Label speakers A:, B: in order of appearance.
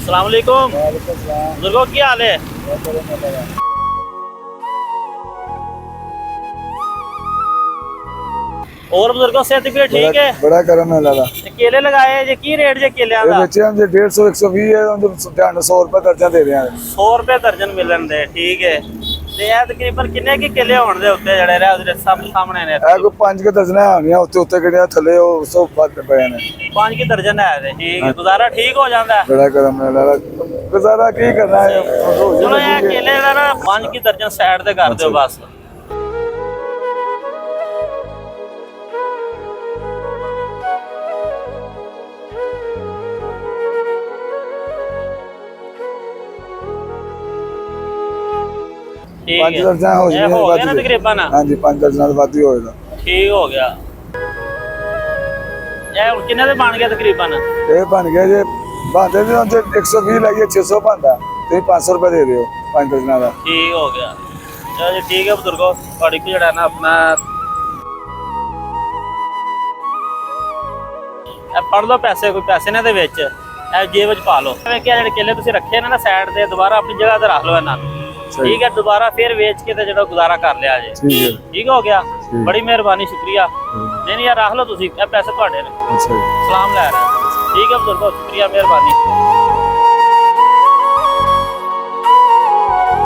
A: अस्सलाम वालेकुम बुजुर्गों, क्या हाल है? और बुजुर्गों सेहत भी ठीक है?
B: बड़ा करम है लाला।
A: केले लगाए जे की रेट जे केले
B: ये
A: दा?
B: बच्चे हम जो 150 120 है हम जो 100 रुपए दर्जन दे रहे हैं।
A: 100 रुपए दर्जन मिलन दे, ठीक है। ते ਇਹ ਤਕਰੀਬਨ ਕਿੰਨੇ ਕੀ ਕਿੱਲੇ ਹੋਣ ਦੇ ਉੱਤੇ ਜਿਹੜੇ ਰਹਿ ਉਹਦੇ ਸਭ ਸਾਹਮਣੇ ਨੇ?
B: ਇਹ ਕੋਈ 5 ਕੇ ਦਰਜਨ ਆਣੀਆਂ ਉੱਤੇ ਉੱਤੇ ਕਿਹੜੀਆਂ ਥੱਲੇ ਉਹ ਸਭ ਫਰਕ ਪਏ ਨੇ।
A: 5 ਕੀ ਦਰਜਨ ਹੈ ਤੇ ਠੀਕ ਹੈ, ਗੁਜ਼ਾਰਾ ਠੀਕ ਹੋ ਜਾਂਦਾ ਹੈ।
B: ਬੜਾ ਕਰਮ ਹੈ ਲਾਲਾ। ਗੁਜ਼ਾਰਾ ਕੀ ਕਰਨਾ ਹੈ,
A: ਚਲੋ ਇਹ ਕੇਲੇ ਦਾ ਨਾ 5 ਕੀ ਦਰਜਨ ਸਾਈਡ ਤੇ ਕਰ ਦਿਓ ਬਸ।
B: ਪੰਜ ਦਰਜਨ ਹੋ
A: ਇਹ ਹੋ ਗਿਆ ਨਾ ਤਕਰੀਬਨ?
B: ਹਾਂਜੀ 5 ਦਰਜਨਾਂ ਤੋਂ ਵੱਧ ਹੀ ਹੋਏਗਾ।
A: ਠੀਕ ਹੋ ਗਿਆ। ਇਹ ਹੁਣ ਕਿੰਨੇ ਦੇ ਬਣ ਗਿਆ ਤਕਰੀਬਨ?
B: ਇਹ ਬਣ ਗਿਆ ਜੇ ਬਾਂਦੇ ਦੇ 120 ਲਾਈਏ 600 ਬਣਦਾ, ਤੁਸੀਂ 500 ਰੁਪਏ ਦੇ ਦਿਓ 5 ਦਰਜਨਾਂ ਦਾ।
A: ਠੀਕ ਹੋ ਗਿਆ। ਚਲੋ ਜੀ ਠੀਕ ਹੈ ਬਜ਼ੁਰਗੋ, ਤੁਹਾਡੀ ਕੋ ਜਿਹੜਾ ਨਾ ਆਪਣਾ ਇਹ ਪੜ ਲਓ ਪੈਸੇ, ਕੋਈ ਪੈਸੇ ਨੇ ਦੇ ਵਿੱਚ ਇਹ ਜੇਬ ਵਿੱਚ ਪਾ ਲਓ। ਵੇਖਿਆ ਜਿਹੜੇ ਕੇਲੇ ਤੁਸੀਂ ਰੱਖੇ ਨੇ ਨਾ ਸਾਈਡ ਤੇ, ਦੁਬਾਰਾ ਆਪਣੀ ਜਗ੍ਹਾ ਤੇ ਰੱਖ ਲਓ ਇਹਨਾਂ ਨੂੰ, ठीक है। दोबारा फिर बेच के जो गुजारा कर लिया जे। ठीक हो गया, बड़ी मेहरबानी, शुक्रिया। नहीं यार रख लो तुसी, पैसे थोड़े ने। सलाम लै रहे। ठीक है बुजुर्गो, शुक्रिया, मेहरबानी।